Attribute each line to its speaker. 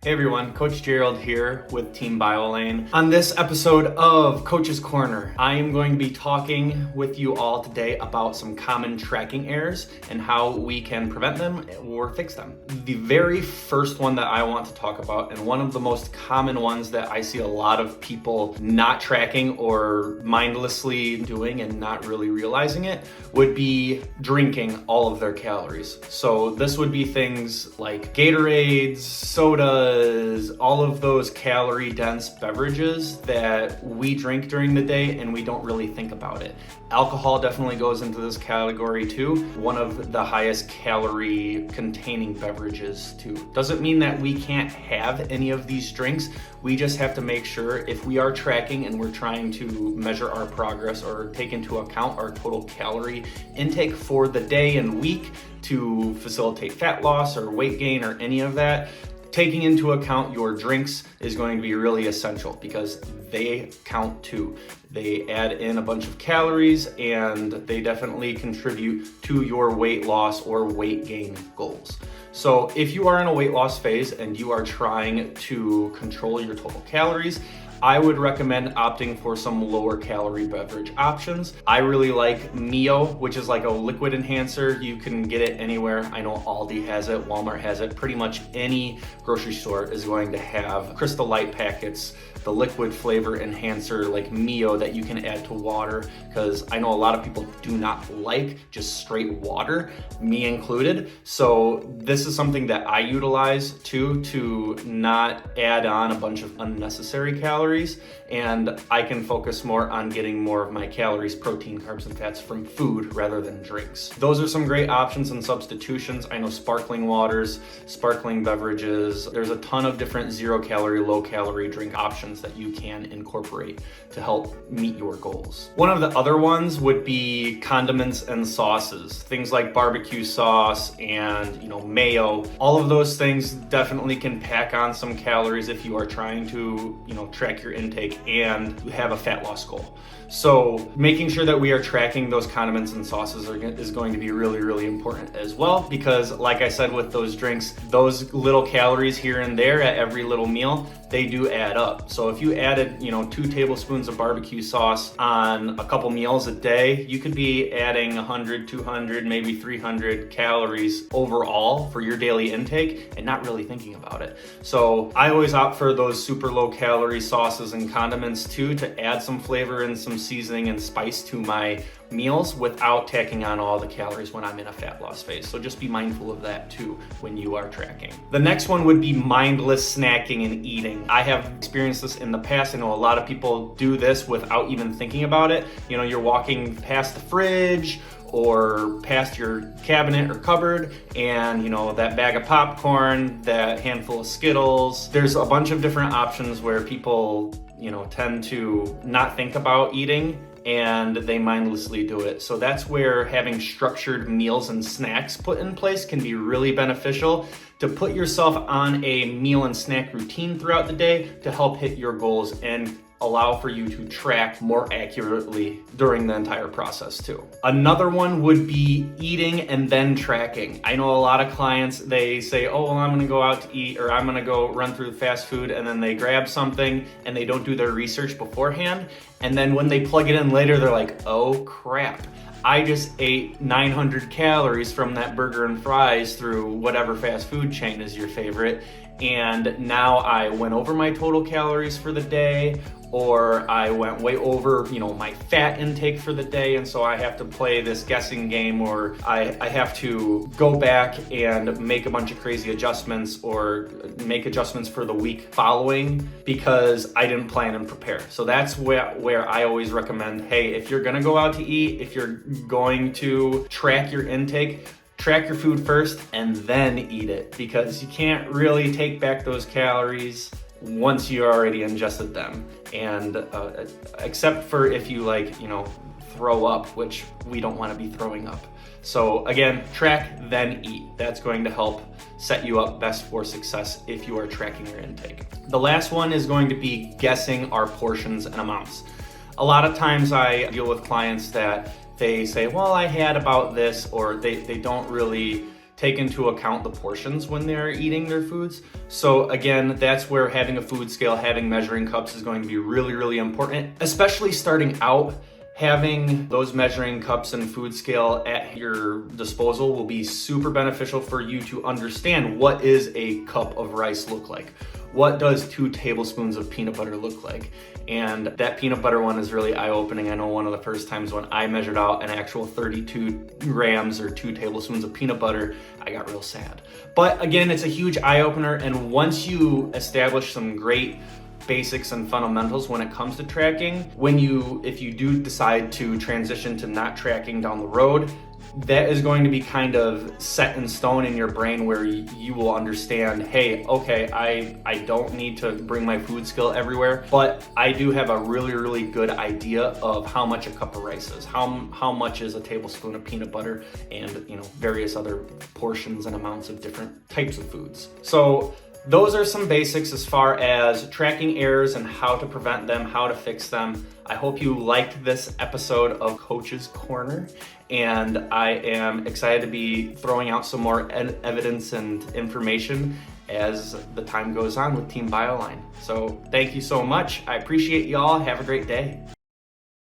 Speaker 1: Hey everyone, Coach Gerald here with Team Biolayne. On this episode of Coach's Corner, I am going to be talking with you all today about some common tracking errors and how we can prevent them or fix them. The very first one that I want to talk about, and one of the most common ones that I see a lot of people not tracking or mindlessly doing and not really realizing it, would be drinking all of their calories. So this would be things like Gatorades, sodas, all of those calorie-dense beverages that we drink during the day and we don't really think about it. Alcohol definitely goes into this category too. One of the highest calorie containing beverages too. Doesn't mean that we can't have any of these drinks. We just have to make sure if we are tracking and we're trying to measure our progress or take into account our total calorie intake for the day and week to facilitate fat loss or weight gain or any of that, taking into account your drinks is going to be really essential because they count too. They add in a bunch of calories and they definitely contribute to your weight loss or weight gain goals. So if you are in a weight loss phase and you are trying to control your total calories, I would recommend opting for some lower calorie beverage options. I really like Mio, which is like a liquid enhancer. You can get it anywhere. I know Aldi has it, Walmart has it. Pretty much any grocery store is going to have Crystal Light packets, the liquid flavor enhancer like Mio that you can add to water, because I know a lot of people do not like just straight water, me included. So this is something that I utilize too, to not add on a bunch of unnecessary calories, and I can focus more on getting more of my calories, protein, carbs, and fats from food rather than drinks. Those are some great options and substitutions. I know sparkling waters, sparkling beverages, there's a ton of different 0 calorie, low calorie drink options that you can incorporate to help meet your goals. One of the other ones would be condiments and sauces, things like barbecue sauce and mayo. All of those things definitely can pack on some calories if you are trying to track your intake and have a fat loss goal. So making sure that we are tracking those condiments and sauces is going to be really, really important as well, because like I said with those drinks, those little calories here and there at every little meal, they do add up. So if you added 2 tablespoons of barbecue sauce on a couple meals a day, you could be adding 100, 200, maybe 300 calories overall for your daily intake and not really thinking about it. So I always opt for those super low calorie sauces and condiments too, to add some flavor and some seasoning and spice to my meals without tacking on all the calories when I'm in a fat loss phase. So just be mindful of that too when you are tracking. The next one would be mindless snacking and eating. I have experienced this in the past. I know a lot of people do this without even thinking about it. You're walking past the fridge or past your cabinet or cupboard and that bag of popcorn, that handful of Skittles. There's a bunch of different options where people tend to not think about eating and they mindlessly do it. So that's where having structured meals and snacks put in place can be really beneficial to put yourself on a meal and snack routine throughout the day to help hit your goals and allow for you to track more accurately during the entire process too. Another one would be eating and then tracking. I know a lot of clients, they say, oh, well, I'm gonna go out to eat, or I'm gonna go run through fast food, and then they grab something and they don't do their research beforehand. And then when they plug it in later, they're like, oh crap, I just ate 900 calories from that burger and fries through whatever fast food chain is your favorite. And now I went over my total calories for the day, or I went way over, my fat intake for the day, and so I have to play this guessing game, or I have to go back and make a bunch of crazy adjustments or make adjustments for the week following because I didn't plan and prepare. So that's where I always recommend, hey, if you're gonna go out to eat, if you're going to track your intake, track your food first and then eat it, because you can't really take back those calories once you already ingested them. And except for if you throw up, which we don't want to be throwing up. So again, track, then eat. That's going to help set you up best for success if you are tracking your intake. The last one is going to be guessing our portions and amounts. A lot of times I deal with clients that they say, well, I had about this, or they don't really take into account the portions when they're eating their foods. So again, that's where having a food scale, having measuring cups is going to be really, really important, especially starting out. Having those measuring cups and food scale at your disposal will be super beneficial for you to understand what is a cup of rice look like. What does 2 tablespoons of peanut butter look like? And that peanut butter one is really eye-opening. I know one of the first times when I measured out an actual 32 grams or 2 tablespoons of peanut butter, I got real sad. But again, it's a huge eye-opener, and once you establish some great basics and fundamentals when it comes to tracking, if you do decide to transition to not tracking down the road, that is going to be kind of set in stone in your brain where you will understand, hey, okay, I don't need to bring my food scale everywhere, but I do have a really, really good idea of how much a cup of rice is, how much is a tablespoon of peanut butter, and various other portions and amounts of different types of foods. So those are some basics as far as tracking errors and how to prevent them, how to fix them. I hope you liked this episode of Coach's Corner, and I am excited to be throwing out some more evidence and information as the time goes on with Team Biolayne. So thank you so much. I appreciate y'all. Have a great day.